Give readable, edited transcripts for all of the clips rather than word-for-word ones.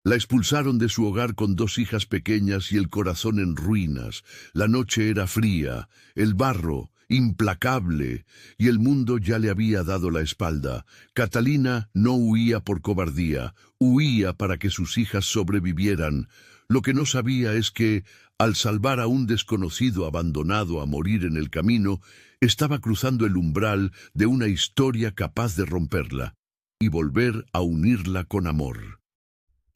La expulsaron de su hogar con 2 hijas pequeñas y el corazón en ruinas. La noche era fría, el barro implacable, y el mundo ya le había dado la espalda. Catalina no huía por cobardía, huía para que sus hijas sobrevivieran. Lo que no sabía es que, al salvar a un desconocido abandonado a morir en el camino, estaba cruzando el umbral de una historia capaz de romperla y volver a unirla con amor.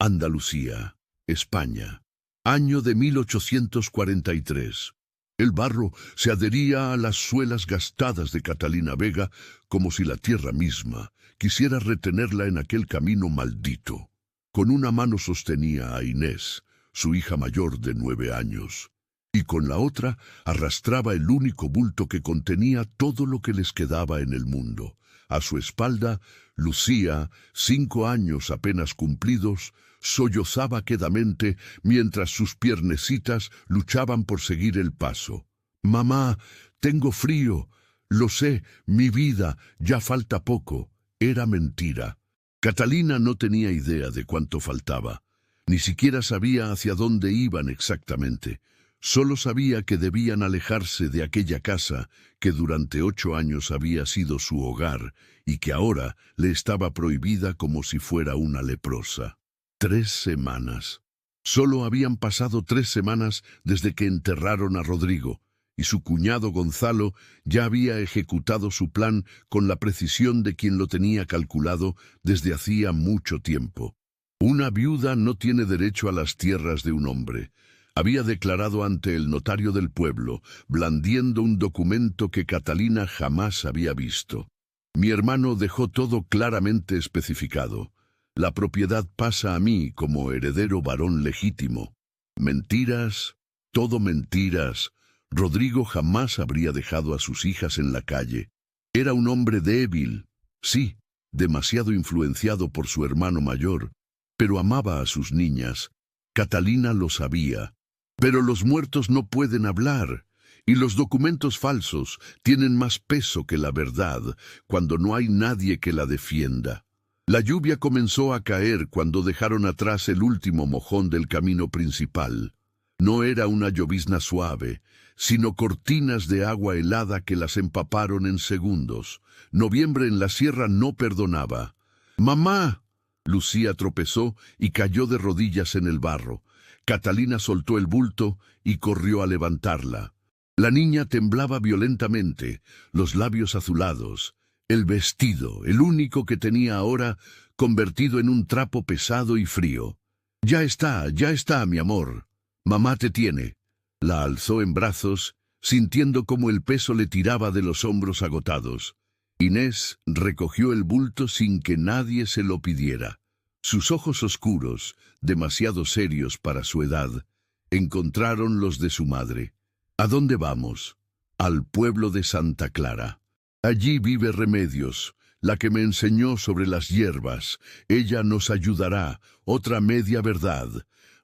Andalucía, España, año de 1843. El barro se adhería a las suelas gastadas de Catalina Vega como si la tierra misma quisiera retenerla en aquel camino maldito. Con una mano sostenía a Inés, su hija mayor de 9 años, y con la otra arrastraba el único bulto que contenía todo lo que les quedaba en el mundo. A su espalda, Lucía, 5 años apenas cumplidos, sollozaba quedamente mientras sus piernecitas luchaban por seguir el paso. «Mamá, tengo frío. Lo sé, mi vida, ya falta poco». Era mentira. Catalina no tenía idea de cuánto faltaba. Ni siquiera sabía hacia dónde iban exactamente. Solo sabía que debían alejarse de aquella casa que durante 8 años había sido su hogar y que ahora le estaba prohibida como si fuera una leprosa. 3 semanas. Solo habían pasado 3 semanas desde que enterraron a Rodrigo, y su cuñado Gonzalo ya había ejecutado su plan con la precisión de quien lo tenía calculado desde hacía mucho tiempo. Una viuda no tiene derecho a las tierras de un hombre. Había declarado ante el notario del pueblo, blandiendo un documento que Catalina jamás había visto. Mi hermano dejó todo claramente especificado. La propiedad pasa a mí como heredero varón legítimo. Mentiras, todo mentiras. Rodrigo jamás habría dejado a sus hijas en la calle. Era un hombre débil, sí, demasiado influenciado por su hermano mayor, pero amaba a sus niñas. Catalina lo sabía. Pero los muertos no pueden hablar, y los documentos falsos tienen más peso que la verdad cuando no hay nadie que la defienda. La lluvia comenzó a caer cuando dejaron atrás el último mojón del camino principal. No era una llovizna suave, sino cortinas de agua helada que las empaparon en segundos. Noviembre en la sierra no perdonaba. «¡Mamá!». Lucía tropezó y cayó de rodillas en el barro. Catalina soltó el bulto y corrió a levantarla. La niña temblaba violentamente, los labios azulados. El vestido, el único que tenía ahora, convertido en un trapo pesado y frío. ya está, mi amor. Mamá te tiene». La alzó en brazos, sintiendo cómo el peso le tiraba de los hombros agotados. Inés recogió el bulto sin que nadie se lo pidiera. Sus ojos oscuros, demasiado serios para su edad, encontraron los de su madre. «¿A dónde vamos?» «Al pueblo de Santa Clara. Allí vive Remedios, la que me enseñó sobre las hierbas. Ella nos ayudará». Otra media verdad.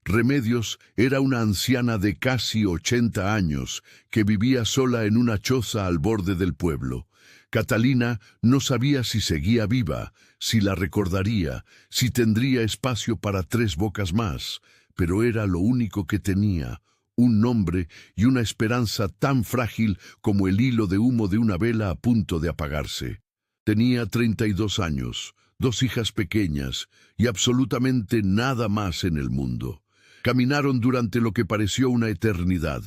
Remedios era una anciana de casi 80 años que vivía sola en una choza al borde del pueblo. Catalina no sabía si seguía viva, si la recordaría, si tendría espacio para 3 bocas más, pero era lo único que tenía, un nombre y una esperanza tan frágil como el hilo de humo de una vela a punto de apagarse. Tenía 32 años, 2 hijas pequeñas y absolutamente nada más en el mundo. Caminaron durante lo que pareció una eternidad.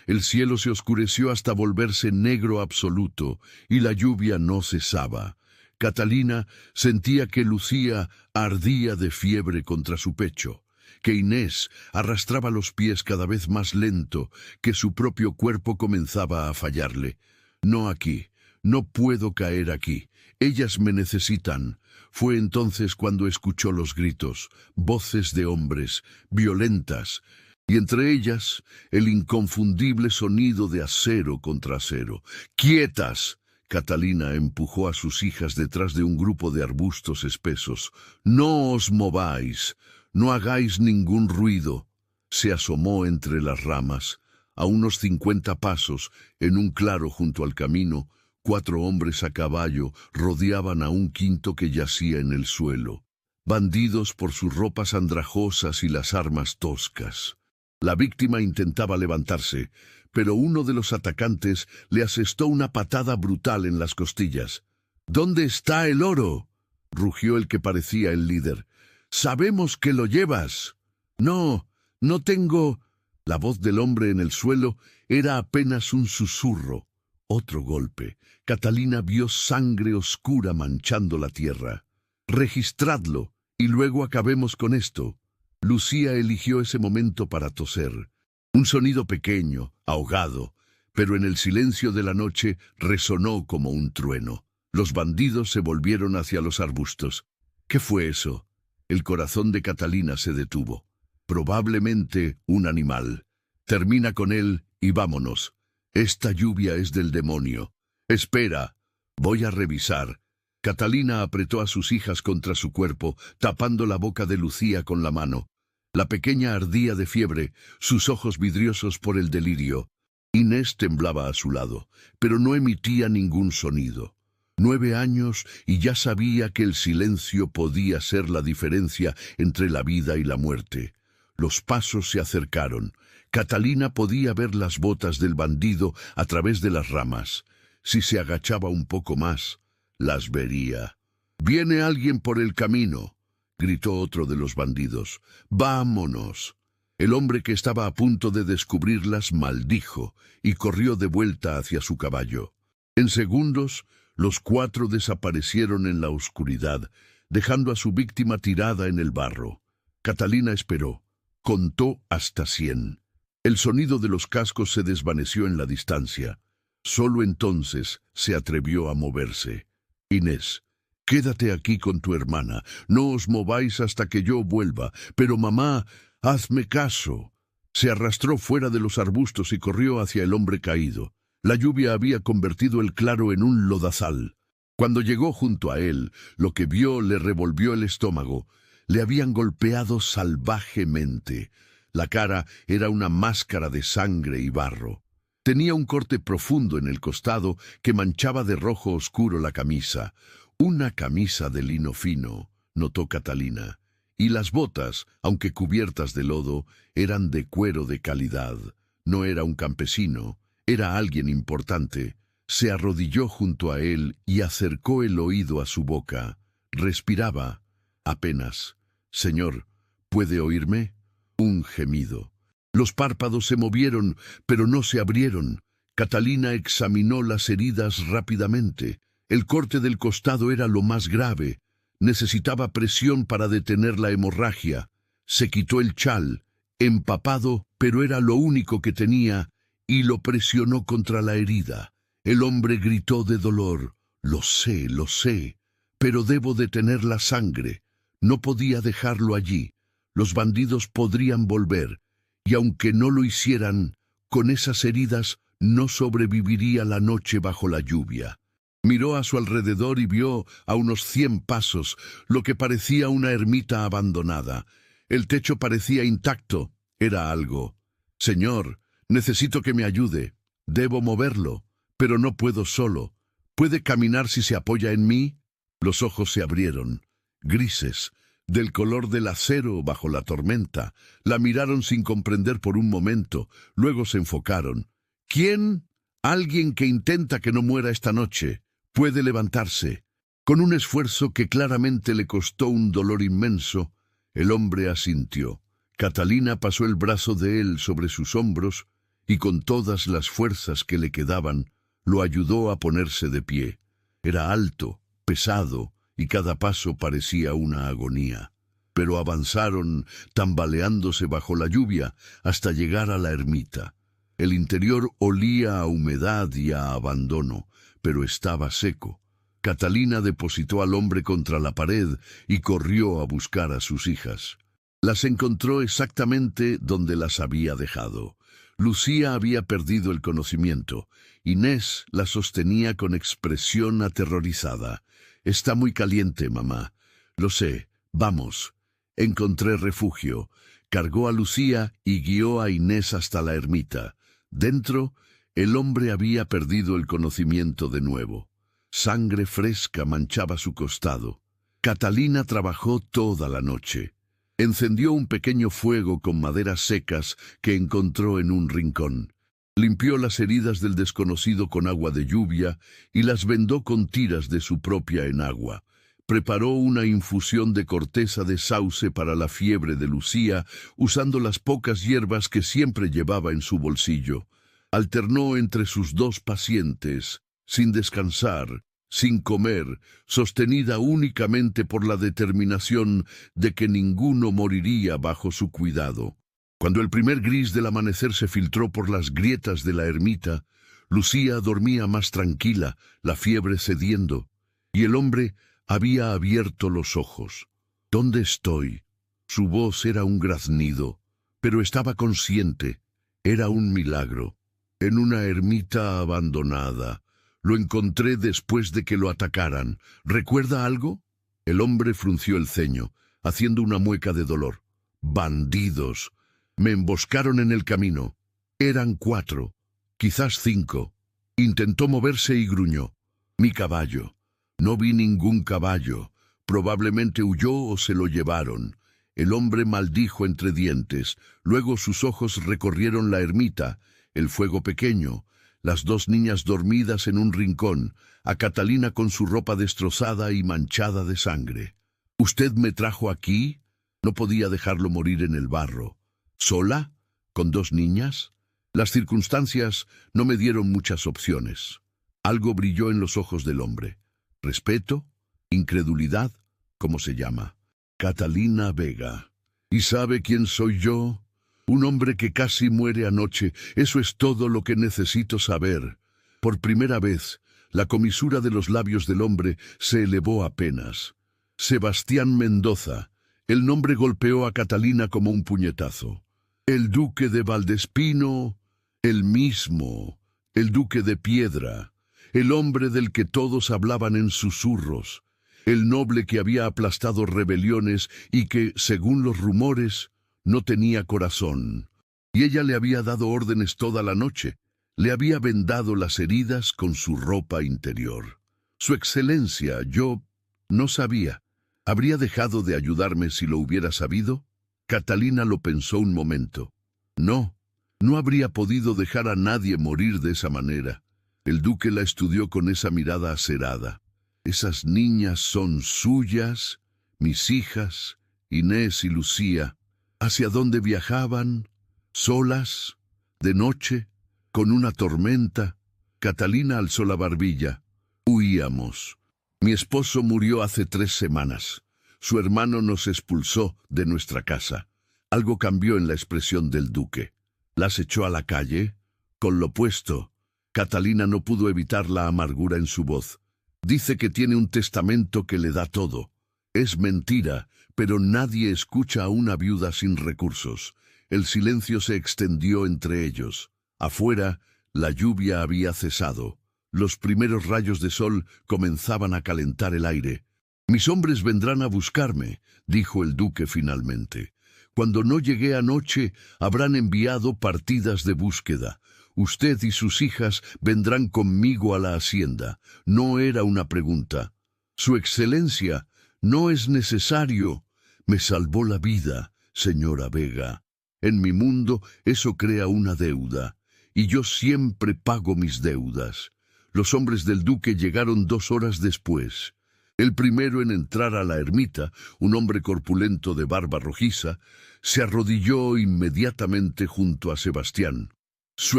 El cielo se oscureció hasta volverse negro absoluto, y la lluvia no cesaba. Catalina sentía que Lucía ardía de fiebre contra su pecho, que Inés arrastraba los pies cada vez más lento, que su propio cuerpo comenzaba a fallarle. «No aquí, no puedo caer aquí. Ellas me necesitan». Fue entonces cuando escuchó los gritos, voces de hombres, violentas, y entre ellas el inconfundible sonido de acero contra acero. «¡Quietas!». Catalina empujó a sus hijas detrás de un grupo de arbustos espesos. «No os mováis, no hagáis ningún ruido». Se asomó entre las ramas. A unos 50 pasos, en un claro junto al camino, 4 hombres a caballo rodeaban a un quinto que yacía en el suelo. bandidos por sus ropas andrajosas y las armas toscas. La víctima intentaba levantarse, pero uno de los atacantes le asestó una patada brutal en las costillas. «¿Dónde está el oro?», rugió el que parecía el líder. «Sabemos que lo llevas». «No, no tengo». La voz del hombre en el suelo era apenas un susurro. Otro golpe. Catalina vio sangre oscura manchando la tierra. «Registradlo, y luego acabemos con esto». Lucía eligió ese momento para toser. Un sonido pequeño, ahogado, pero en el silencio de la noche resonó como un trueno. Los bandidos se volvieron hacia los arbustos. ¿Qué fue eso? El corazón de Catalina se detuvo. Probablemente un animal. Termina con él y vámonos. Esta lluvia es del demonio. Espera, voy a revisar. Catalina apretó a sus hijas contra su cuerpo, tapando la boca de Lucía con la mano. La pequeña ardía de fiebre, sus ojos vidriosos por el delirio. Inés temblaba a su lado, pero no emitía ningún sonido. 9 años y ya sabía que el silencio podía ser la diferencia entre la vida y la muerte. Los pasos se acercaron. Catalina podía ver las botas del bandido a través de las ramas. Si se agachaba un poco más, las vería. «Viene alguien por el camino», gritó otro de los bandidos. «¡Vámonos!». El hombre que estaba a punto de descubrirlas maldijo y corrió de vuelta hacia su caballo. En segundos, los 4 desaparecieron en la oscuridad, dejando a su víctima tirada en el barro. Catalina esperó. Contó hasta 100. El sonido de los cascos se desvaneció en la distancia. Solo entonces se atrevió a moverse. «Inés, quédate aquí con tu hermana. No os mováis hasta que yo vuelva. Pero mamá, hazme caso». Se arrastró fuera de los arbustos y corrió hacia el hombre caído. La lluvia había convertido el claro en un lodazal. Cuando llegó junto a él, lo que vio le revolvió el estómago. Le habían golpeado salvajemente. La cara era una máscara de sangre y barro. Tenía un corte profundo en el costado que manchaba de rojo oscuro la camisa. Una camisa de lino fino, notó Catalina. Y las botas, aunque cubiertas de lodo, eran de cuero de calidad. No era un campesino, era alguien importante. Se arrodilló junto a él y acercó el oído a su boca. Respiraba, apenas. «Señor, ¿puede oírme?». Un gemido. Los párpados se movieron, pero no se abrieron. Catalina examinó las heridas rápidamente. El corte del costado era lo más grave. Necesitaba presión para detener la hemorragia. Se quitó el chal, empapado, pero era lo único que tenía, y lo presionó contra la herida. El hombre gritó de dolor. Lo sé, pero debo detener la sangre. No podía dejarlo allí. Los bandidos podrían volver, y aunque no lo hicieran, con esas heridas no sobreviviría la noche bajo la lluvia. Miró a su alrededor y vio a unos 100 pasos lo que parecía una ermita abandonada. El techo parecía intacto. Era algo. «Señor, necesito que me ayude. Debo moverlo, pero no puedo solo. ¿Puede caminar si se apoya en mí?». Los ojos se abrieron, grises, del color del acero bajo la tormenta. La miraron sin comprender por un momento, luego se enfocaron. «¿Quién?». «Alguien que intenta que no muera esta noche. Puede levantarse». Con un esfuerzo que claramente le costó un dolor inmenso, el hombre asintió. Catalina pasó el brazo de él sobre sus hombros y con todas las fuerzas que le quedaban, lo ayudó a ponerse de pie. Era alto, pesado, y cada paso parecía una agonía. Pero avanzaron, tambaleándose bajo la lluvia, hasta llegar a la ermita. El interior olía a humedad y a abandono, pero estaba seco. Catalina depositó al hombre contra la pared y corrió a buscar a sus hijas. Las encontró exactamente donde las había dejado. Lucía había perdido el conocimiento. Inés la sostenía con expresión aterrorizada. «Está muy caliente, mamá». «Lo sé. Vamos». Encontré refugio. Cargó a Lucía y guió a Inés hasta la ermita. Dentro, el hombre había perdido el conocimiento de nuevo. Sangre fresca manchaba su costado. Catalina trabajó toda la noche. Encendió un pequeño fuego con maderas secas que encontró en un rincón. Limpió las heridas del desconocido con agua de lluvia y las vendó con tiras de su propia enagua. Preparó una infusión de corteza de sauce para la fiebre de Lucía, usando las pocas hierbas que siempre llevaba en su bolsillo. Alternó entre sus dos pacientes, sin descansar, sin comer, sostenida únicamente por la determinación de que ninguno moriría bajo su cuidado. Cuando el primer gris del amanecer se filtró por las grietas de la ermita, Lucía dormía más tranquila, la fiebre cediendo, y el hombre había abierto los ojos. ¿Dónde estoy? Su voz era un graznido, pero estaba consciente. Era un milagro. En una ermita abandonada. Lo encontré después de que lo atacaran. ¿Recuerda algo? El hombre frunció el ceño, haciendo una mueca de dolor. Bandidos. Me emboscaron en el camino. Eran 4, quizás 5. Intentó moverse y gruñó. Mi caballo. No vi ningún caballo. Probablemente huyó o se lo llevaron. El hombre maldijo entre dientes. Luego sus ojos recorrieron la ermita, el fuego pequeño, las 2 niñas dormidas en un rincón, a Catalina con su ropa destrozada y manchada de sangre. ¿Usted me trajo aquí? No podía dejarlo morir en el barro. ¿Sola? ¿Con 2 niñas? Las circunstancias no me dieron muchas opciones. Algo brilló en los ojos del hombre. ¿Respeto? ¿Incredulidad? ¿Cómo se llama? Catalina Vega. ¿Y sabe quién soy yo? Un hombre que casi muere anoche. Eso es todo lo que necesito saber. Por primera vez, la comisura de los labios del hombre se elevó apenas. Sebastián Mendoza. El nombre golpeó a Catalina como un puñetazo. El duque de Valdespino, el mismo, el duque de Piedra, el hombre del que todos hablaban en susurros, el noble que había aplastado rebeliones y que, según los rumores, no tenía corazón. Y ella le había dado órdenes toda la noche, le había vendado las heridas con su ropa interior. Su excelencia, yo no sabía. ¿Habría dejado de ayudarme si lo hubiera sabido? Catalina lo pensó un momento. No, no habría podido dejar a nadie morir de esa manera. El duque la estudió con esa mirada acerada. Esas niñas son suyas, mis hijas, Inés y Lucía. ¿Hacia dónde viajaban? ¿Solas? ¿De noche? ¿Con una tormenta? Catalina alzó la barbilla. Huíamos. Mi esposo murió hace 3 semanas. Su hermano nos expulsó de nuestra casa. Algo cambió en la expresión del duque. ¿Las echó a la calle? Con lo puesto. Catalina no pudo evitar la amargura en su voz. Dice que tiene un testamento que le da todo. Es mentira, pero nadie escucha a una viuda sin recursos. El silencio se extendió entre ellos. Afuera, la lluvia había cesado. Los primeros rayos de sol comenzaban a calentar el aire. «Mis hombres vendrán a buscarme», dijo el duque finalmente. «Cuando no llegué anoche, habrán enviado partidas de búsqueda. Usted y sus hijas vendrán conmigo a la hacienda». No era una pregunta. «Su excelencia, no es necesario. Me salvó la vida, señora Vega. En mi mundo eso crea una deuda, y yo siempre pago mis deudas». Los hombres del duque llegaron 2 horas después. El primero en entrar a la ermita, un hombre corpulento de barba rojiza, se arrodilló inmediatamente junto a Sebastián. «Su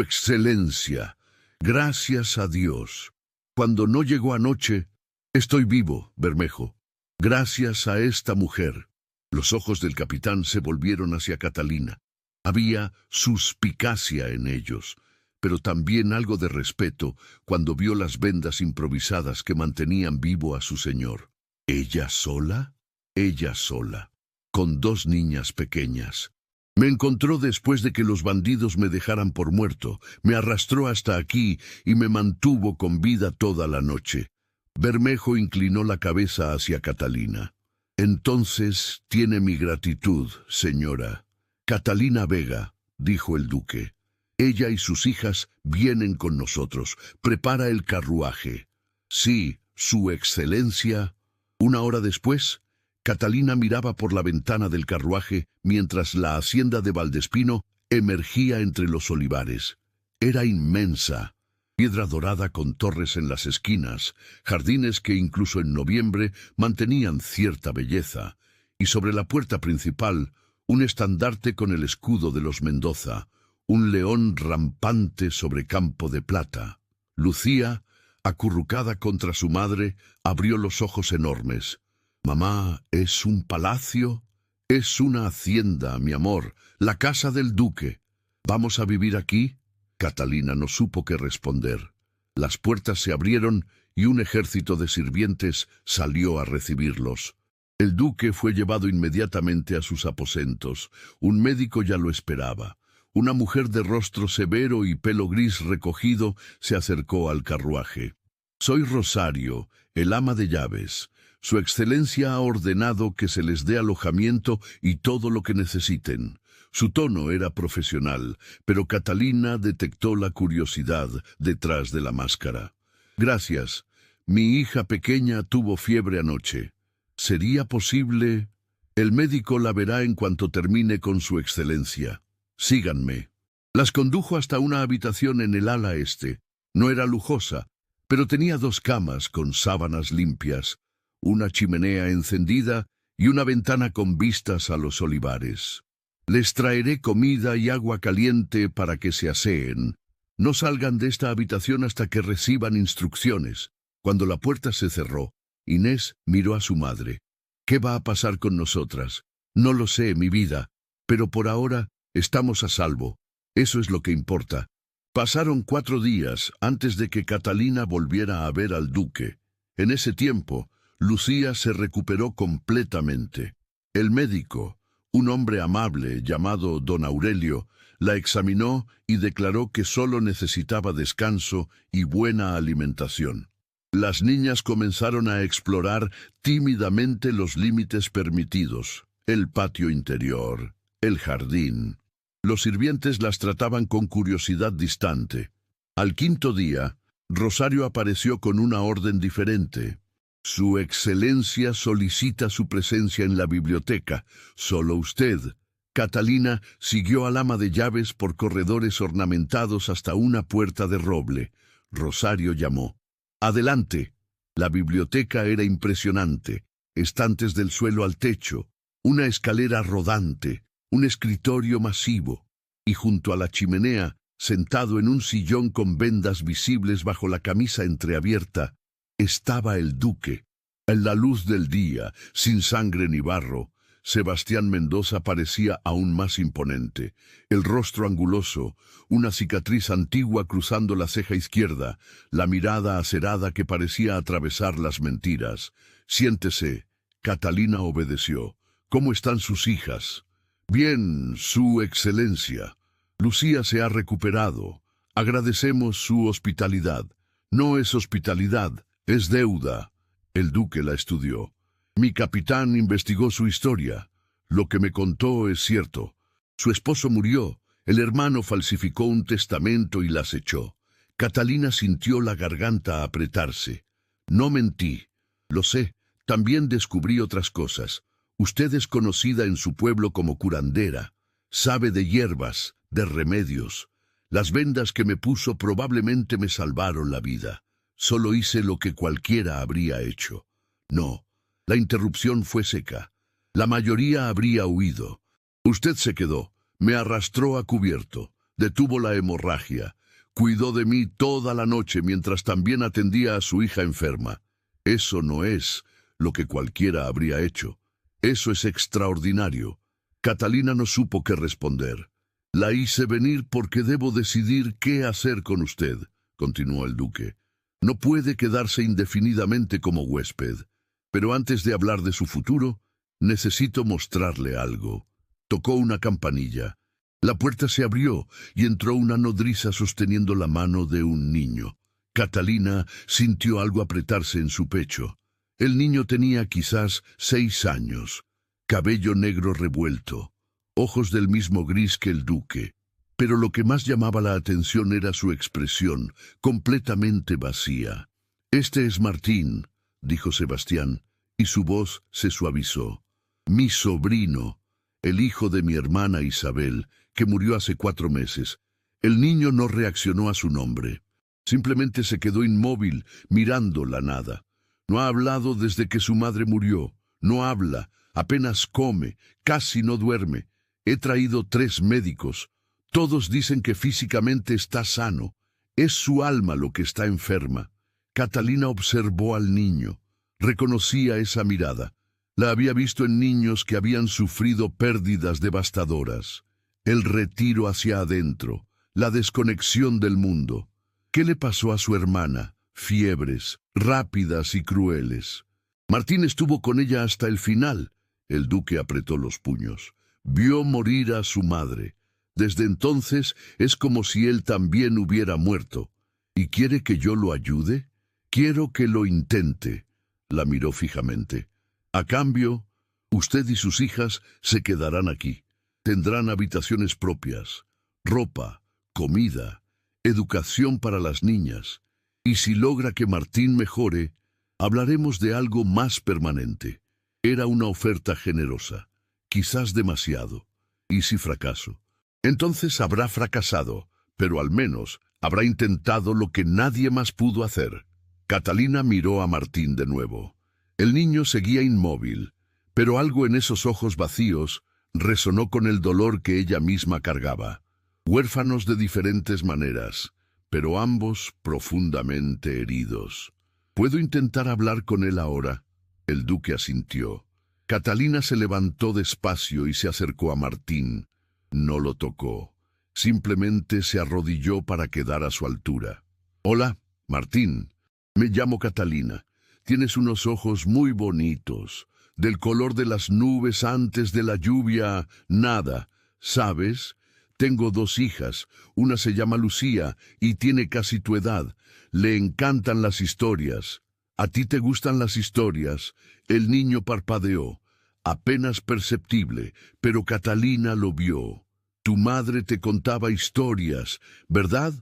excelencia, gracias a Dios. Cuando no llegó anoche, estoy vivo, Bermejo. Gracias a esta mujer». Los ojos del capitán se volvieron hacia Catalina. Había suspicacia en ellos, pero también algo de respeto cuando vio las vendas improvisadas que mantenían vivo a su señor. ¿Ella sola? Ella sola, con 2 niñas pequeñas. Me encontró después de que los bandidos me dejaran por muerto, me arrastró hasta aquí y me mantuvo con vida toda la noche. Bermejo inclinó la cabeza hacia Catalina. «Entonces tiene mi gratitud, señora». «Catalina Vega», dijo el duque. «Ella y sus hijas vienen con nosotros. Prepara el carruaje». «Sí, su excelencia». Una hora después, Catalina miraba por la ventana del carruaje mientras la hacienda de Valdespino emergía entre los olivares. Era inmensa, piedra dorada con torres en las esquinas, jardines que incluso en noviembre mantenían cierta belleza, y sobre la puerta principal un estandarte con el escudo de los Mendoza, un león rampante sobre campo de plata. Lucía, acurrucada contra su madre, abrió los ojos enormes. «Mamá, ¿es un palacio?» «Es una hacienda, mi amor, la casa del duque. ¿Vamos a vivir aquí?» Catalina no supo qué responder. Las puertas se abrieron y un ejército de sirvientes salió a recibirlos. El duque fue llevado inmediatamente a sus aposentos. Un médico ya lo esperaba. Una mujer de rostro severo y pelo gris recogido se acercó al carruaje. «Soy Rosario, el ama de llaves. Su excelencia ha ordenado que se les dé alojamiento y todo lo que necesiten». Su tono era profesional, pero Catalina detectó la curiosidad detrás de la máscara. «Gracias. Mi hija pequeña tuvo fiebre anoche. ¿Sería posible?» «El médico la verá en cuanto termine con su excelencia. Síganme». Las condujo hasta una habitación en el ala este. No era lujosa, pero tenía 2 camas con sábanas limpias, una chimenea encendida y una ventana con vistas a los olivares. «Les traeré comida y agua caliente para que se aseen. No salgan de esta habitación hasta que reciban instrucciones». Cuando la puerta se cerró, Inés miró a su madre. «¿Qué va a pasar con nosotras?» «No lo sé, mi vida, pero por ahora estamos a salvo. Eso es lo que importa». Pasaron 4 días antes de que Catalina volviera a ver al duque. En ese tiempo, Lucía se recuperó completamente. El médico, un hombre amable llamado don Aurelio, la examinó y declaró que solo necesitaba descanso y buena alimentación. Las niñas comenzaron a explorar tímidamente los límites permitidos, el patio interior, el jardín. Los sirvientes las trataban con curiosidad distante. Al 5.º día, Rosario apareció con una orden diferente. «Su excelencia solicita su presencia en la biblioteca. Solo usted». Catalina siguió al ama de llaves por corredores ornamentados hasta una puerta de roble. Rosario llamó. «Adelante». La biblioteca era impresionante. Estantes del suelo al techo, una escalera rodante, un escritorio masivo, y junto a la chimenea, sentado en un sillón con vendas visibles bajo la camisa entreabierta, estaba el duque. En la luz del día, sin sangre ni barro, Sebastián Mendoza parecía aún más imponente. El rostro anguloso, una cicatriz antigua cruzando la ceja izquierda, la mirada acerada que parecía atravesar las mentiras. «Siéntese». Catalina obedeció. «¿Cómo están sus hijas?» «Bien, su excelencia. Lucía se ha recuperado. Agradecemos su hospitalidad». «No es hospitalidad, es deuda». El duque la estudió. «Mi capitán investigó su historia. Lo que me contó es cierto. Su esposo murió, el hermano falsificó un testamento y las echó». Catalina sintió la garganta apretarse. «No mentí. Lo sé, también descubrí otras cosas. Usted es conocida en su pueblo como curandera. Sabe de hierbas, de remedios. Las vendas que me puso probablemente me salvaron la vida. Solo hice lo que cualquiera habría hecho». «No». La interrupción fue seca. «La mayoría habría huido. Usted se quedó, me arrastró a cubierto, detuvo la hemorragia, cuidó de mí toda la noche mientras también atendía a su hija enferma. Eso no es lo que cualquiera habría hecho. Eso es extraordinario». Catalina no supo qué responder. «La hice venir porque debo decidir qué hacer con usted», continuó el duque. «No puede quedarse indefinidamente como huésped. Pero antes de hablar de su futuro, necesito mostrarle algo». Tocó una campanilla. La puerta se abrió y entró una nodriza sosteniendo la mano de un niño. Catalina sintió algo apretarse en su pecho. El niño tenía quizás 6 años, cabello negro revuelto, ojos del mismo gris que el duque. Pero lo que más llamaba la atención era su expresión, completamente vacía. «Este es Martín», dijo Sebastián, y su voz se suavizó. Mi sobrino, el hijo de mi hermana Isabel, que murió hace 4 meses. El niño no reaccionó a su nombre. Simplemente se quedó inmóvil, mirando la nada. No ha hablado desde que su madre murió. No habla, apenas come, casi no duerme. He traído 3 médicos. Todos dicen que físicamente está sano. Es su alma lo que está enferma. Catalina observó al niño. Reconocía esa mirada. La había visto en niños que habían sufrido pérdidas devastadoras. El retiro hacia adentro, la desconexión del mundo. ¿Qué le pasó a su hermana? Fiebres, rápidas y crueles. Martín estuvo con ella hasta el final. El duque apretó los puños. Vio morir a su madre. Desde entonces es como si él también hubiera muerto. ¿Y quiere que yo lo ayude? Quiero que lo intente. La miró fijamente. A cambio, usted y sus hijas se quedarán aquí. Tendrán habitaciones propias, ropa, comida, educación para las niñas. Y si logra que Martín mejore, hablaremos de algo más permanente. Era una oferta generosa, quizás demasiado. ¿Y si fracaso? Entonces habrá fracasado, pero al menos habrá intentado lo que nadie más pudo hacer. Catalina miró a Martín de nuevo. El niño seguía inmóvil, pero algo en esos ojos vacíos resonó con el dolor que ella misma cargaba. Huérfanos de diferentes maneras, pero ambos profundamente heridos. ¿Puedo intentar hablar con él ahora? El duque asintió. Catalina se levantó despacio y se acercó a Martín. No lo tocó. Simplemente se arrodilló para quedar a su altura. Hola, Martín. Me llamo Catalina. Tienes unos ojos muy bonitos, del color de las nubes antes de la lluvia, nada. ¿Sabes? Tengo 2 hijas, una se llama Lucía y tiene casi tu edad. Le encantan las historias. ¿A ti te gustan las historias? El niño parpadeó, apenas perceptible, pero Catalina lo vio. Tu madre te contaba historias, ¿verdad?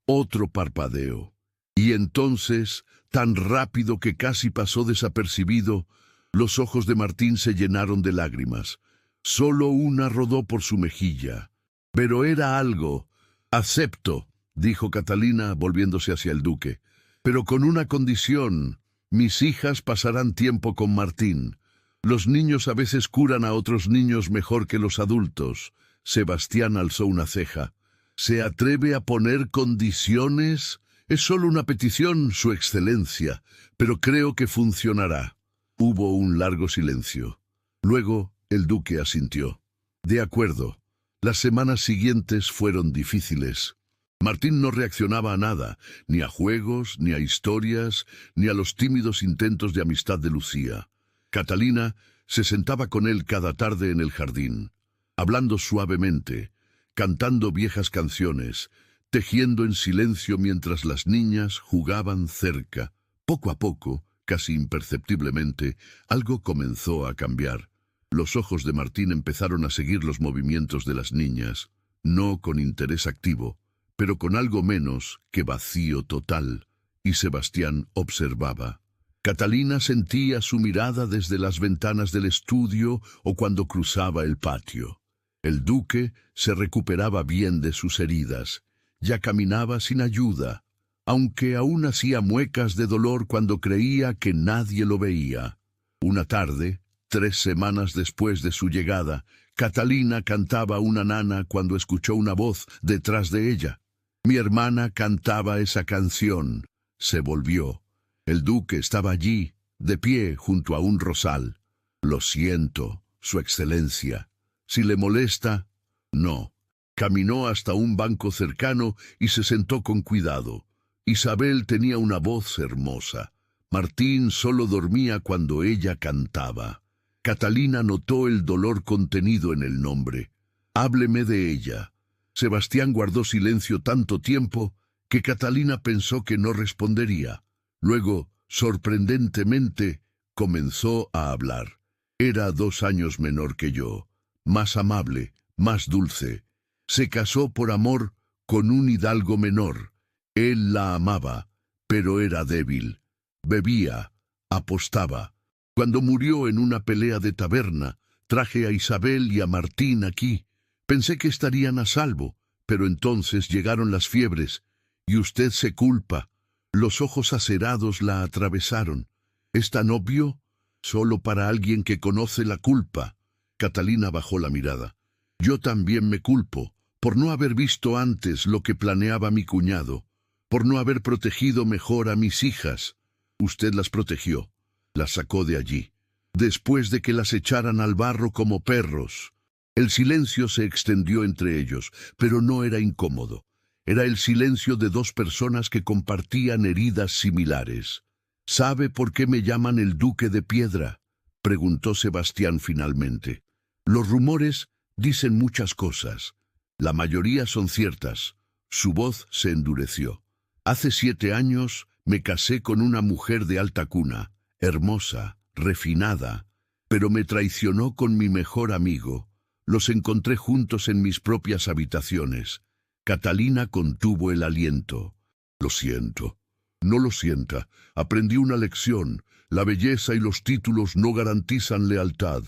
Otro parpadeo. Y entonces, tan rápido que casi pasó desapercibido, los ojos de Martín se llenaron de lágrimas. Solo una rodó por su mejilla. Pero era algo. Acepto, dijo Catalina, volviéndose hacia el duque. Pero con una condición. Mis hijas pasarán tiempo con Martín. Los niños a veces curan a otros niños mejor que los adultos. Sebastián alzó una ceja. ¿Se atreve a poner condiciones? Es solo una petición, Su Excelencia, pero creo que funcionará. Hubo un largo silencio. Luego el duque asintió. De acuerdo. Las semanas siguientes fueron difíciles. Martín no reaccionaba a nada, ni a juegos, ni a historias, ni a los tímidos intentos de amistad de Lucía. Catalina se sentaba con él cada tarde en el jardín, hablando suavemente, cantando viejas canciones, tejiendo en silencio mientras las niñas jugaban cerca. Poco a poco, casi imperceptiblemente, algo comenzó a cambiar. Los ojos de Martín empezaron a seguir los movimientos de las niñas, no con interés activo, pero con algo menos que vacío total, y Sebastián observaba. Catalina sentía su mirada desde las ventanas del estudio o cuando cruzaba el patio. El duque se recuperaba bien de sus heridas. Ya caminaba sin ayuda, aunque aún hacía muecas de dolor cuando creía que nadie lo veía. Una tarde, 3 semanas después de su llegada, Catalina cantaba una nana cuando escuchó una voz detrás de ella. Mi hermana cantaba esa canción. Se volvió. El duque estaba allí, de pie junto a un rosal. Lo siento, Su Excelencia. Si le molesta, no. Caminó hasta un banco cercano y se sentó con cuidado. Isabel tenía una voz hermosa. Martín solo dormía cuando ella cantaba. Catalina notó el dolor contenido en el nombre. Hábleme de ella. Sebastián guardó silencio tanto tiempo que Catalina pensó que no respondería. Luego, sorprendentemente, comenzó a hablar. Era 2 años menor que yo, más amable, más dulce. Se casó por amor con un hidalgo menor. Él la amaba, pero era débil. Bebía, apostaba. Cuando murió en una pelea de taberna, traje a Isabel y a Martín aquí. Pensé que estarían a salvo, pero entonces llegaron las fiebres, y usted se culpa. Los ojos acerados la atravesaron. ¿Es tan obvio? Solo para alguien que conoce la culpa. Catalina bajó la mirada. Yo también me culpo, por no haber visto antes lo que planeaba mi cuñado, por no haber protegido mejor a mis hijas. Usted las protegió, las sacó de allí, después de que las echaran al barro como perros. El silencio se extendió entre ellos, pero no era incómodo. Era el silencio de dos personas que compartían heridas similares. ¿Sabe por qué me llaman el Duque de Piedra?, preguntó Sebastián finalmente. Los rumores dicen muchas cosas. La mayoría son ciertas. Su voz se endureció. Hace 7 años me casé con una mujer de alta cuna, hermosa, refinada, pero me traicionó con mi mejor amigo. Los encontré juntos en mis propias habitaciones. Catalina contuvo el aliento. Lo siento. No lo sienta. Aprendí una lección. La belleza y los títulos no garantizan lealtad.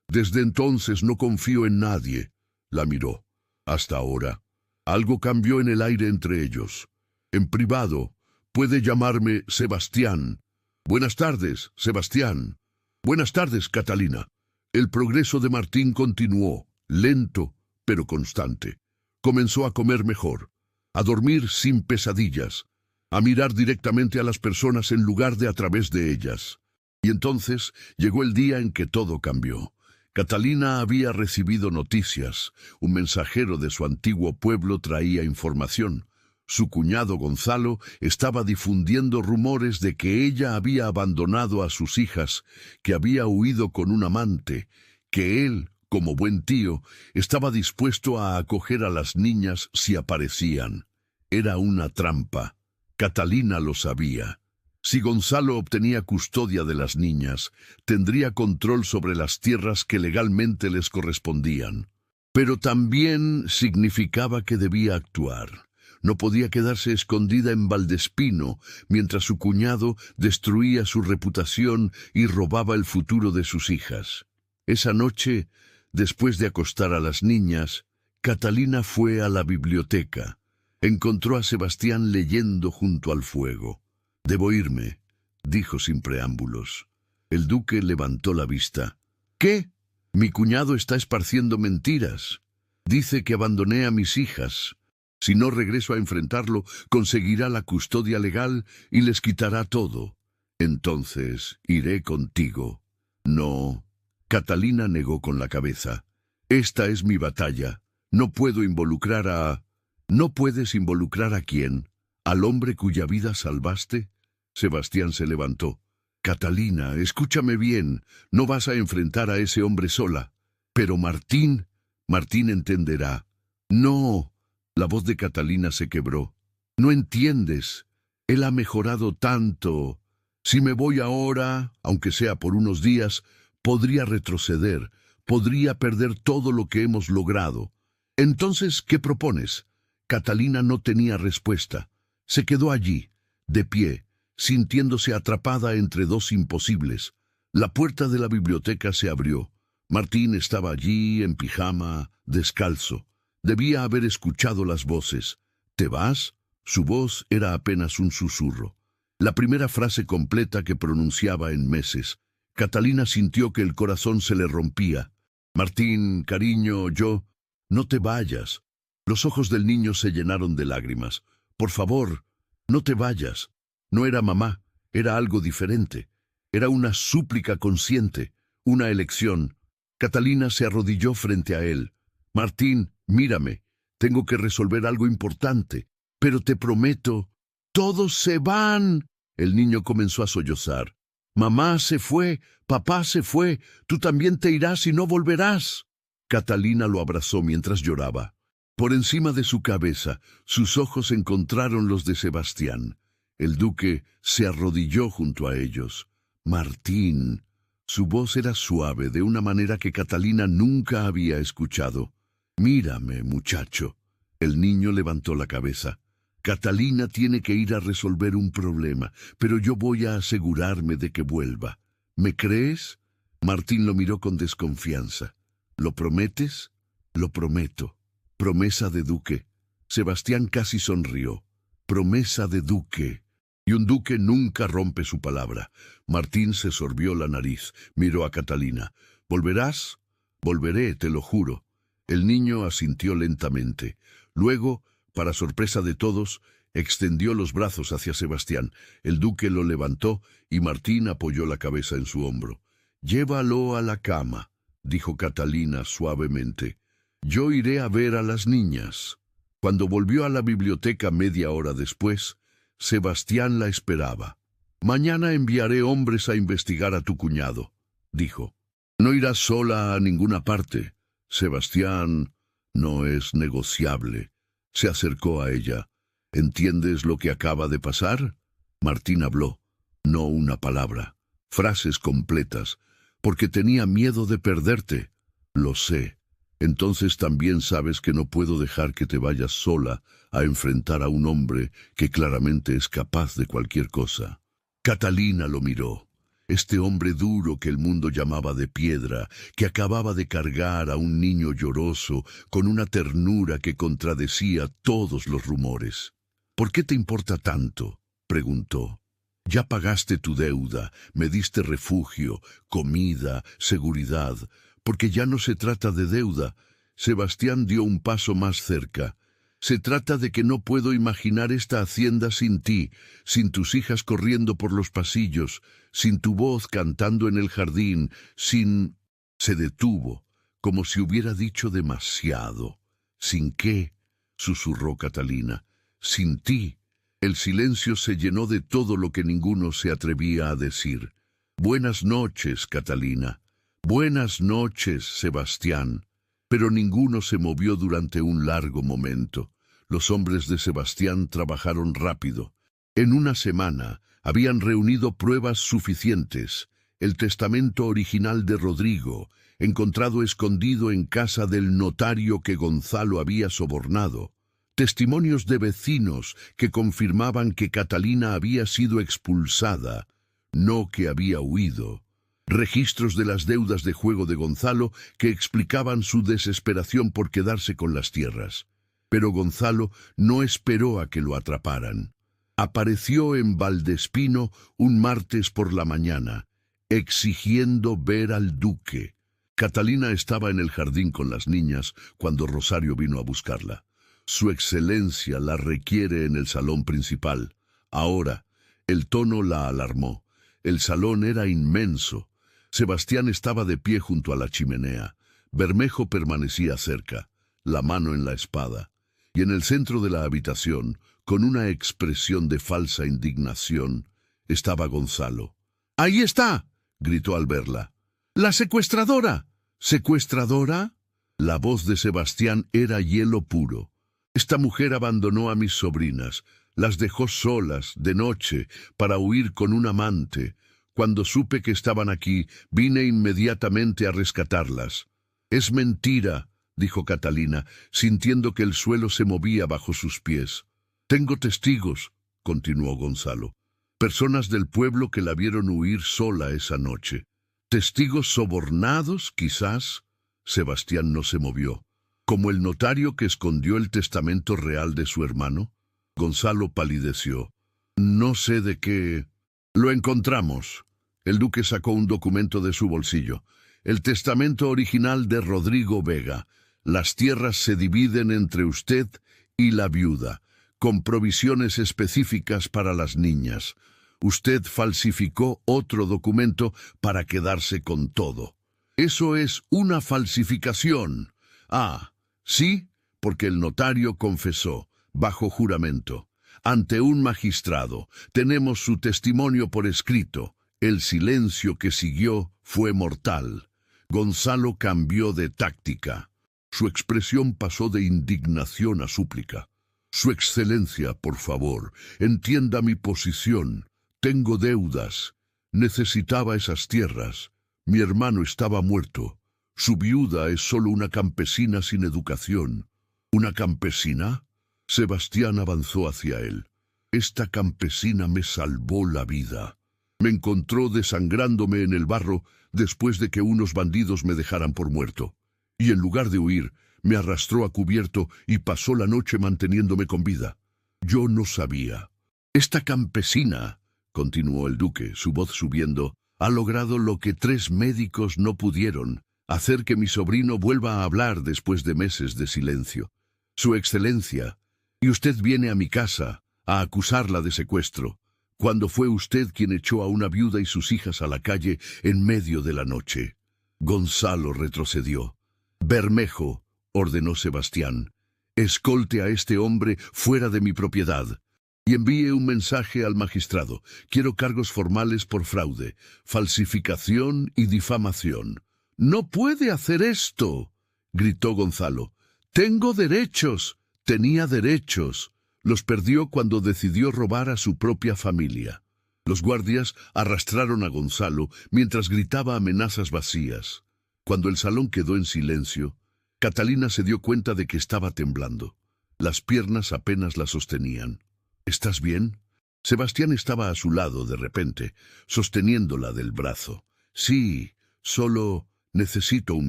Desde entonces no confío en nadie. La miró. Hasta ahora. Algo cambió en el aire entre ellos. En privado, puede llamarme Sebastián. Buenas tardes, Sebastián. Buenas tardes, Catalina. El progreso de Martín continuó, lento, pero constante. Comenzó a comer mejor, a dormir sin pesadillas, a mirar directamente a las personas en lugar de a través de ellas. Y entonces llegó el día en que todo cambió. Catalina había recibido noticias. Un mensajero de su antiguo pueblo traía información. Su cuñado Gonzalo estaba difundiendo rumores de que ella había abandonado a sus hijas, que había huido con un amante, que él, como buen tío, estaba dispuesto a acoger a las niñas si aparecían. Era una trampa. Catalina lo sabía. Si Gonzalo obtenía custodia de las niñas, tendría control sobre las tierras que legalmente les correspondían. Pero también significaba que debía actuar. No podía quedarse escondida en Valdespino mientras su cuñado destruía su reputación y robaba el futuro de sus hijas. Esa noche, después de acostar a las niñas, Catalina fue a la biblioteca. Encontró a Sebastián leyendo junto al fuego. «Debo irme», dijo sin preámbulos. El duque levantó la vista. «¿Qué? Mi cuñado está esparciendo mentiras. Dice que abandoné a mis hijas. Si no regreso a enfrentarlo, conseguirá la custodia legal y les quitará todo. Entonces iré contigo». «No». Catalina negó con la cabeza. «Esta es mi batalla. No puedo involucrar a...» «¿No puedes involucrar a quién? ¿Al hombre cuya vida salvaste?» Sebastián se levantó. «Catalina, escúchame bien. No vas a enfrentar a ese hombre sola. Pero Martín entenderá». «No». La voz de Catalina se quebró. «No entiendes. Él ha mejorado tanto. Si me voy ahora, aunque sea por unos días, podría retroceder, podría perder todo lo que hemos logrado. Entonces, ¿qué propones?» Catalina no tenía respuesta. Se quedó allí, de pie, sintiéndose atrapada entre dos imposibles. La puerta de la biblioteca se abrió. Martín estaba allí, en pijama, descalzo. Debía haber escuchado las voces. «¿Te vas?» Su voz era apenas un susurro. La primera frase completa que pronunciaba en meses. Catalina sintió que el corazón se le rompía. «Martín, cariño, yo...» «No te vayas». Los ojos del niño se llenaron de lágrimas. «Por favor, no te vayas». No era mamá, era algo diferente. Era una súplica consciente, una elección. Catalina se arrodilló frente a él. «Martín, mírame. Tengo que resolver algo importante. Pero te prometo...» «¡Todos se van!» El niño comenzó a sollozar. «Mamá se fue, papá se fue. Tú también te irás y no volverás». Catalina lo abrazó mientras lloraba. Por encima de su cabeza, sus ojos encontraron los de Sebastián. El duque se arrodilló junto a ellos. «Martín». Su voz era suave, de una manera que Catalina nunca había escuchado. «Mírame, muchacho». El niño levantó la cabeza. «Catalina tiene que ir a resolver un problema, pero yo voy a asegurarme de que vuelva. ¿Me crees? Martín lo miró con desconfianza. ¿Lo prometes? Lo prometo. Promesa de duque. Sebastián casi sonrió. Promesa de duque. Y un duque nunca rompe su palabra. Martín se sorbió la nariz. Miró a Catalina. ¿Volverás? Volveré, te lo juro. El niño asintió lentamente. Luego, para sorpresa de todos, extendió los brazos hacia Sebastián. El duque lo levantó y Martín apoyó la cabeza en su hombro. «Llévalo a la cama», dijo Catalina suavemente. «Yo iré a ver a las niñas». Cuando volvió a la biblioteca media hora después, Sebastián la esperaba. «Mañana enviaré hombres a investigar a tu cuñado», dijo. «No irás sola a ninguna parte. Sebastián, no es negociable». Se acercó a ella. «¿Entiendes lo que acaba de pasar?» Martín habló. No una palabra. Frases completas. «Porque tenía miedo de perderte». «Lo sé. Entonces también sabes que no puedo dejar que te vayas sola a enfrentar a un hombre que claramente es capaz de cualquier cosa». Catalina lo miró. Este hombre duro que el mundo llamaba de piedra, que acababa de cargar a un niño lloroso con una ternura que contradecía todos los rumores. «¿Por qué te importa tanto?», preguntó. «Ya pagaste tu deuda, me diste refugio, comida, seguridad, porque ya no se trata de deuda». Sebastián dio un paso más cerca. «Se trata de que no puedo imaginar esta hacienda sin ti, sin tus hijas corriendo por los pasillos, sin tu voz cantando en el jardín, sin...» Se detuvo, como si hubiera dicho demasiado. «¿Sin qué?», susurró Catalina. «Sin ti». El silencio se llenó de todo lo que ninguno se atrevía a decir. «Buenas noches, Catalina». «Buenas noches, Sebastián». Pero ninguno se movió durante un largo momento. Los hombres de Sebastián trabajaron rápido. En una semana habían reunido pruebas suficientes. El testamento original de Rodrigo, encontrado escondido en casa del notario que Gonzalo había sobornado. Testimonios de vecinos que confirmaban que Catalina había sido expulsada, no que había huido. Registros de las deudas de juego de Gonzalo que explicaban su desesperación por quedarse con las tierras. Pero Gonzalo no esperó a que lo atraparan. Apareció en Valdespino un martes por la mañana, exigiendo ver al duque. Catalina estaba en el jardín con las niñas cuando Rosario vino a buscarla. «Su excelencia la requiere en el salón principal». Ahora, el tono la alarmó. El salón era inmenso. Sebastián estaba de pie junto a la chimenea. Bermejo permanecía cerca, la mano en la espada. Y en el centro de la habitación, con una expresión de falsa indignación, estaba Gonzalo. «¡Ahí está!», gritó al verla. «¡La secuestradora!». «¿Secuestradora?». La voz de Sebastián era hielo puro. «Esta mujer abandonó a mis sobrinas, las dejó solas, de noche, para huir con un amante. Cuando supe que estaban aquí, vine inmediatamente a rescatarlas». «Es mentira», dijo Catalina, sintiendo que el suelo se movía bajo sus pies. «Tengo testigos», continuó Gonzalo. «Personas del pueblo que la vieron huir sola esa noche. Testigos sobornados, quizás». Sebastián no se movió. «¿Como el notario que escondió el testamento real de su hermano?». Gonzalo palideció. «No sé de qué...». «Lo encontramos». El duque sacó un documento de su bolsillo. «El testamento original de Rodrigo Vega. Las tierras se dividen entre usted y la viuda, con provisiones específicas para las niñas. Usted falsificó otro documento para quedarse con todo». «Eso es una falsificación». «Ah, sí», porque el notario confesó, bajo juramento. «Ante un magistrado. Tenemos su testimonio por escrito». El silencio que siguió fue mortal. Gonzalo cambió de táctica. Su expresión pasó de indignación a súplica. «Su excelencia, por favor, entienda mi posición. Tengo deudas. Necesitaba esas tierras. Mi hermano estaba muerto. Su viuda es solo una campesina sin educación». «¿Una campesina?». Sebastián avanzó hacia él. «Esta campesina me salvó la vida». Me encontró desangrándome en el barro después de que unos bandidos me dejaran por muerto. Y en lugar de huir, me arrastró a cubierto y pasó la noche manteniéndome con vida. Yo no sabía. Esta campesina, continuó el duque, su voz subiendo, ha logrado lo que 3 médicos no pudieron, hacer que mi sobrino vuelva a hablar después de meses de silencio. Su excelencia, y usted viene a mi casa a acusarla de secuestro, cuando fue usted quien echó a una viuda y sus hijas a la calle en medio de la noche. Gonzalo retrocedió. Bermejo, ordenó Sebastián, escolte a este hombre fuera de mi propiedad y envíe un mensaje al magistrado. Quiero cargos formales por fraude, falsificación y difamación. «¡No puede hacer esto!», gritó Gonzalo. «Tengo derechos». Tenía derechos. Los perdió cuando decidió robar a su propia familia. Los guardias arrastraron a Gonzalo mientras gritaba amenazas vacías. Cuando el salón quedó en silencio, Catalina se dio cuenta de que estaba temblando. Las piernas apenas la sostenían. «¿Estás bien?». Sebastián estaba a su lado de repente, sosteniéndola del brazo. «Sí, solo necesito un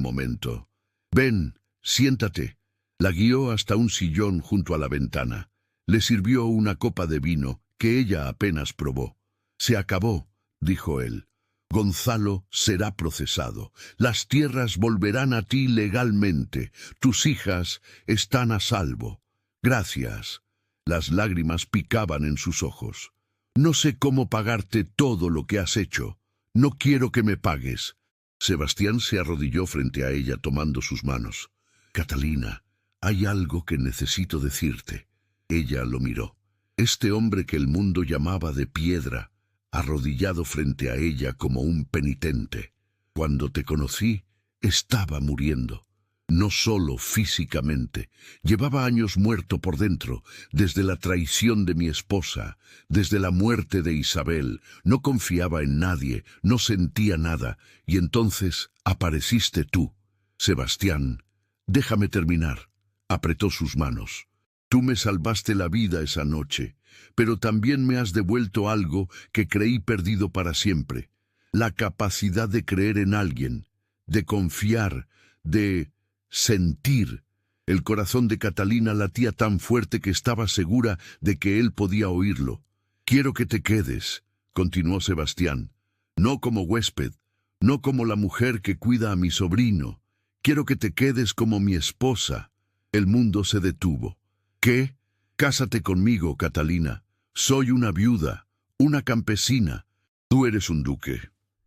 momento». «Ven, siéntate». La guió hasta un sillón junto a la ventana. Le sirvió una copa de vino que ella apenas probó. «Se acabó», dijo él. «Gonzalo será procesado. Las tierras volverán a ti legalmente. Tus hijas están a salvo». «Gracias». Las lágrimas picaban en sus ojos. «No sé cómo pagarte todo lo que has hecho. No quiero que me pagues». Sebastián se arrodilló frente a ella tomando sus manos. «Catalina, hay algo que necesito decirte». Ella lo miró. Este hombre que el mundo llamaba de piedra, arrodillado frente a ella como un penitente. Cuando te conocí, estaba muriendo. No solo físicamente, llevaba años muerto por dentro, desde la traición de mi esposa, desde la muerte de Isabel. No confiaba en nadie, no sentía nada, y entonces apareciste tú. Sebastián, déjame terminar. Apretó sus manos. Tú me salvaste la vida esa noche, pero también me has devuelto algo que creí perdido para siempre. La capacidad de creer en alguien, de confiar, de sentir. El corazón de Catalina latía tan fuerte que estaba segura de que él podía oírlo. «Quiero que te quedes», continuó Sebastián, «no como huésped, no como la mujer que cuida a mi sobrino. Quiero que te quedes como mi esposa». El mundo se detuvo. «¿Qué? Cásate conmigo, Catalina. Soy una viuda, una campesina. Tú eres un duque.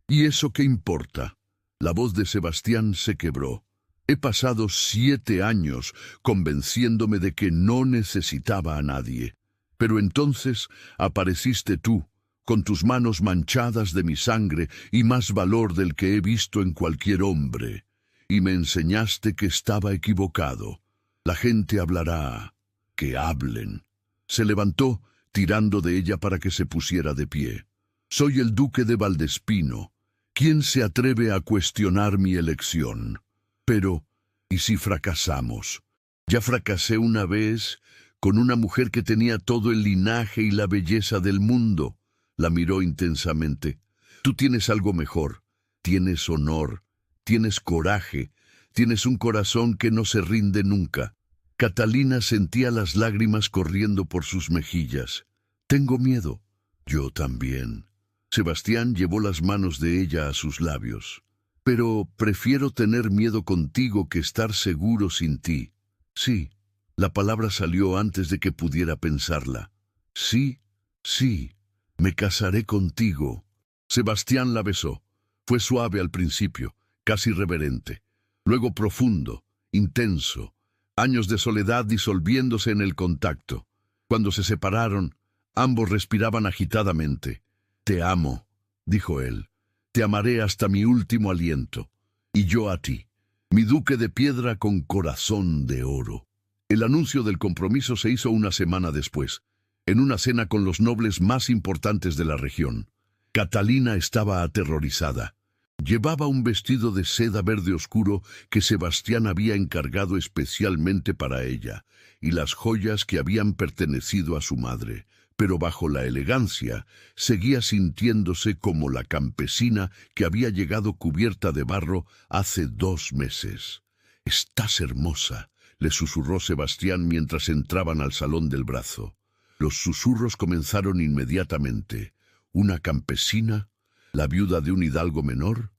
¿Y eso qué importa?». La voz de Sebastián se quebró. «He pasado 7 años convenciéndome de que no necesitaba a nadie. Pero entonces apareciste tú, con tus manos manchadas de mi sangre y más valor del que he visto en cualquier hombre. Y me enseñaste que estaba equivocado. La gente hablará. Que hablen». Se levantó, tirando de ella para que se pusiera de pie. «Soy el duque de Valdespino. ¿Quién se atreve a cuestionar mi elección? Pero, ¿y si fracasamos? Ya fracasé una vez con una mujer que tenía todo el linaje y la belleza del mundo». La miró intensamente. «Tú tienes algo mejor. Tienes honor. Tienes coraje. Tienes un corazón que no se rinde nunca». Catalina sentía las lágrimas corriendo por sus mejillas. «Tengo miedo». «Yo también». Sebastián llevó las manos de ella a sus labios. «Pero prefiero tener miedo contigo que estar seguro sin ti». «Sí». La palabra salió antes de que pudiera pensarla. «Sí, sí, me casaré contigo». Sebastián la besó. Fue suave al principio, casi reverente. Luego profundo, intenso. Años de soledad disolviéndose en el contacto. Cuando se separaron, ambos respiraban agitadamente. «Te amo», dijo él. «Te amaré hasta mi último aliento. Y yo a ti, mi duque de piedra con corazón de oro». El anuncio del compromiso se hizo una semana después, en una cena con los nobles más importantes de la región. Catalina estaba aterrorizada. Llevaba un vestido de seda verde oscuro que Sebastián había encargado especialmente para ella, y las joyas que habían pertenecido a su madre. pero bajo la elegancia seguía sintiéndose como la campesina que había llegado cubierta de barro hace 2 meses. «Estás hermosa», le susurró Sebastián mientras entraban al salón del brazo. Los susurros comenzaron inmediatamente. ¿Una campesina? ¿La viuda de un hidalgo menor?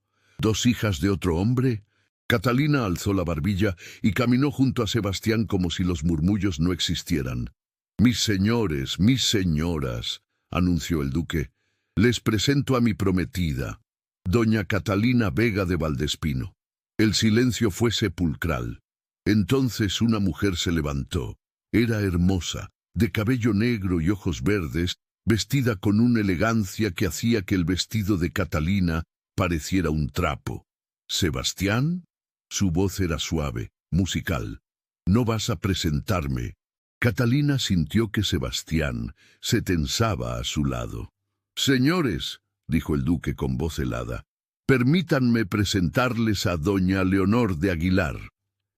¿2 hijas de otro hombre? Catalina alzó la barbilla y caminó junto a Sebastián como si los murmullos no existieran. «Mis señores, mis señoras», anunció el duque, «les presento a mi prometida, doña Catalina Vega de Valdespino». El silencio fue sepulcral. Entonces una mujer se levantó. Era hermosa, de cabello negro y ojos verdes, vestida con una elegancia que hacía que el vestido de Catalina pareciera un trapo. «¿Sebastián?» Su voz era suave, musical. «¿No vas a presentarme?» Catalina sintió que Sebastián se tensaba a su lado. «Señores», dijo el duque con voz helada, «permítanme presentarles a doña Leonor de Aguilar».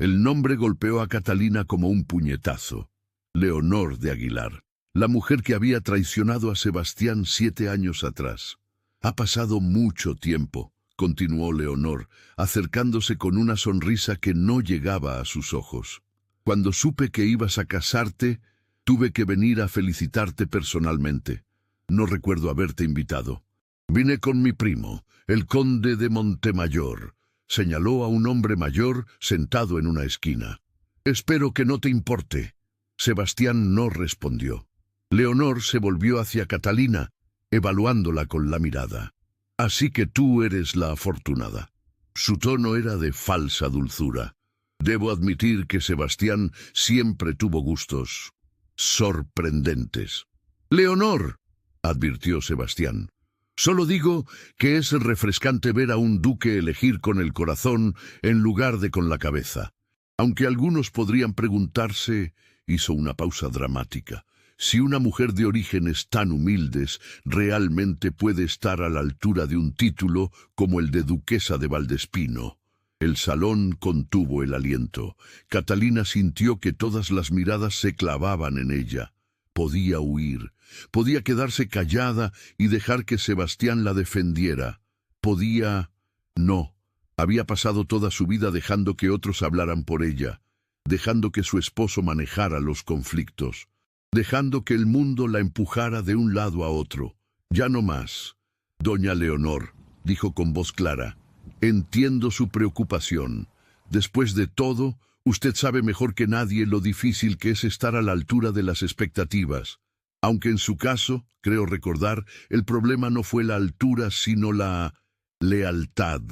El nombre golpeó a Catalina como un puñetazo. Leonor de Aguilar, la mujer que había traicionado a Sebastián 7 años atrás. «Ha pasado mucho tiempo», continuó Leonor, acercándose con una sonrisa que no llegaba a sus ojos. «Cuando supe que ibas a casarte, tuve que venir a felicitarte personalmente. No recuerdo haberte invitado. Vine con mi primo, el conde de Montemayor», señaló a un hombre mayor sentado en una esquina. «Espero que no te importe». Sebastián no respondió. Leonor se volvió hacia Catalina, evaluándola con la mirada. «Así que tú eres la afortunada». Su tono era de falsa dulzura. Debo admitir que Sebastián siempre tuvo gustos sorprendentes. «Leonor», advirtió Sebastián, «solo digo que es refrescante ver a un duque elegir con el corazón en lugar de con la cabeza. Aunque algunos podrían preguntarse», hizo una pausa dramática, «si una mujer de orígenes tan humildes realmente puede estar a la altura de un título como el de duquesa de Valdespino». El salón contuvo el aliento. Catalina sintió que todas las miradas se clavaban en ella. Podía huir, podía quedarse callada y dejar que Sebastián la defendiera. Podía... No, había pasado toda su vida dejando que otros hablaran por ella, dejando que su esposo manejara los conflictos, dejando que el mundo la empujara de un lado a otro. «Ya no más». «Doña Leonor», dijo con voz clara, «entiendo su preocupación. Después de todo, usted sabe mejor que nadie lo difícil que es estar a la altura de las expectativas. Aunque en su caso, creo recordar, el problema no fue la altura, sino la lealtad».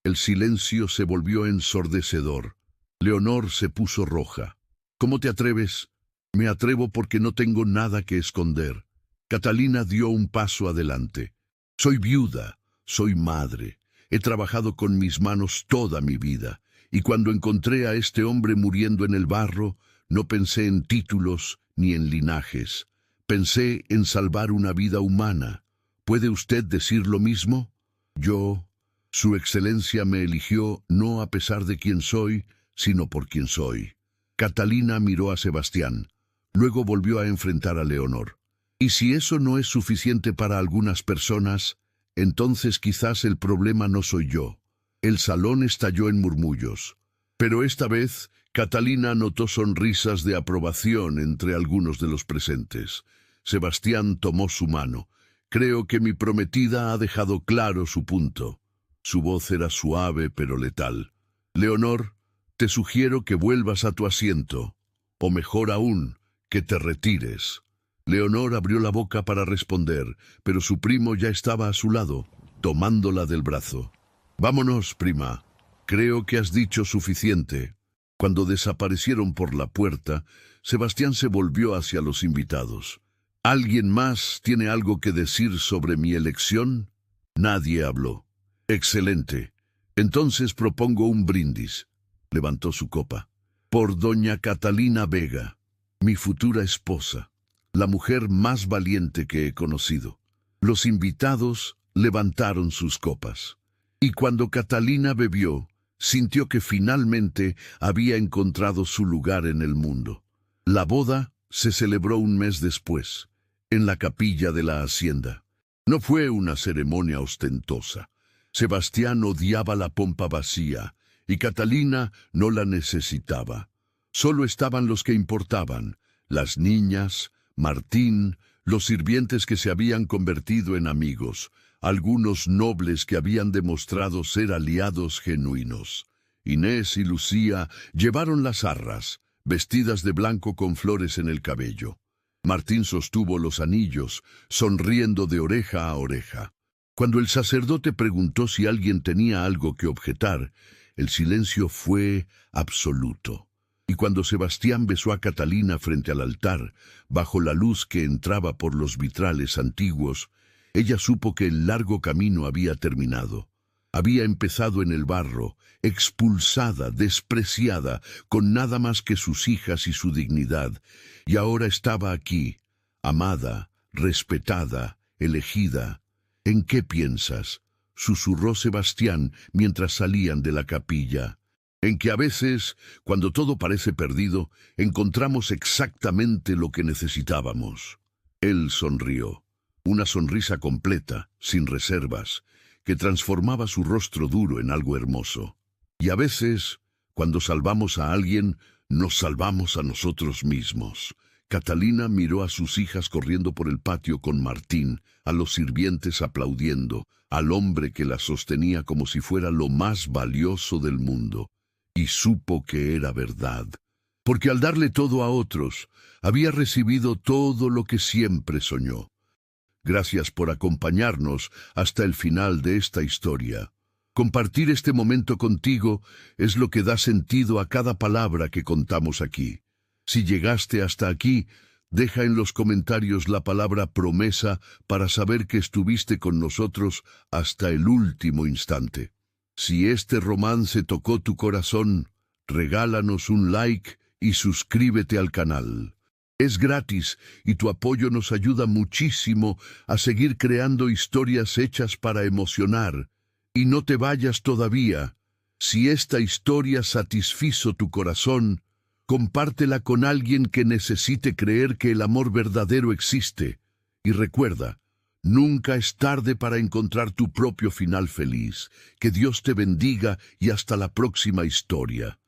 El silencio se volvió ensordecedor. Leonor se puso roja. «¿Cómo te atreves?» «Me atrevo porque no tengo nada que esconder». Catalina dio un paso adelante. «Soy viuda, soy madre. He trabajado con mis manos toda mi vida, y cuando encontré a este hombre muriendo en el barro, no pensé en títulos ni en linajes. Pensé en salvar una vida humana. ¿Puede usted decir lo mismo? Yo, Su Excelencia me eligió no a pesar de quién soy, sino por quien soy». Catalina miró a Sebastián. Luego volvió a enfrentar a Leonor. «Y si eso no es suficiente para algunas personas, entonces quizás el problema no soy yo». El salón estalló en murmullos. Pero esta vez, Catalina notó sonrisas de aprobación entre algunos de los presentes. Sebastián tomó su mano. «Creo que mi prometida ha dejado claro su punto». Su voz era suave pero letal. «Leonor, te sugiero que vuelvas a tu asiento. O mejor aún, que te retires». Leonor abrió la boca para responder, pero su primo ya estaba a su lado, tomándola del brazo. «Vámonos, prima. Creo que has dicho suficiente». Cuando desaparecieron por la puerta, Sebastián se volvió hacia los invitados. «¿Alguien más tiene algo que decir sobre mi elección?» Nadie habló. «Excelente. Entonces propongo un brindis». Levantó su copa. «Por doña Catalina Vega, mi futura esposa, la mujer más valiente que he conocido». Los invitados levantaron sus copas. Y cuando Catalina bebió, sintió que finalmente había encontrado su lugar en el mundo. La boda se celebró un mes después. en la capilla de la hacienda. No fue una ceremonia ostentosa. Sebastián odiaba la pompa vacía, y Catalina no la necesitaba. Solo estaban los que importaban, las niñas, Martín, los sirvientes que se habían convertido en amigos, algunos nobles que habían demostrado ser aliados genuinos. Inés y Lucía llevaron las arras, vestidas de blanco con flores en el cabello. Martín sostuvo los anillos, sonriendo de oreja a oreja. Cuando el sacerdote preguntó si alguien tenía algo que objetar, el silencio fue absoluto. Y cuando Sebastián besó a Catalina frente al altar, bajo la luz que entraba por los vitrales antiguos, ella supo que el largo camino había terminado. Había empezado en el barro, expulsada, despreciada, con nada más que sus hijas y su dignidad, y ahora estaba aquí, amada, respetada, elegida. ¿En qué piensas?, susurró Sebastián mientras salían de la capilla. En que a veces, cuando todo parece perdido, encontramos exactamente lo que necesitábamos. Él sonrió, una sonrisa completa, sin reservas, que transformaba su rostro duro en algo hermoso. Y a veces, cuando salvamos a alguien, nos salvamos a nosotros mismos. Catalina miró a sus hijas corriendo por el patio con Martín, a los sirvientes aplaudiendo, al hombre que la sostenía como si fuera lo más valioso del mundo. Y supo que era verdad, porque al darle todo a otros, había recibido todo lo que siempre soñó. Gracias por acompañarnos hasta el final de esta historia. Compartir este momento contigo es lo que da sentido a cada palabra que contamos aquí. Si llegaste hasta aquí, deja en los comentarios la palabra promesa para saber que estuviste con nosotros hasta el último instante. Si este romance tocó tu corazón, regálanos un like y suscríbete al canal. Es gratis y tu apoyo nos ayuda muchísimo a seguir creando historias hechas para emocionar. Y no te vayas todavía. Si esta historia satisfizo tu corazón, compártela con alguien que necesite creer que el amor verdadero existe. Y recuerda, nunca es tarde para encontrar tu propio final feliz. Que Dios te bendiga y hasta la próxima historia.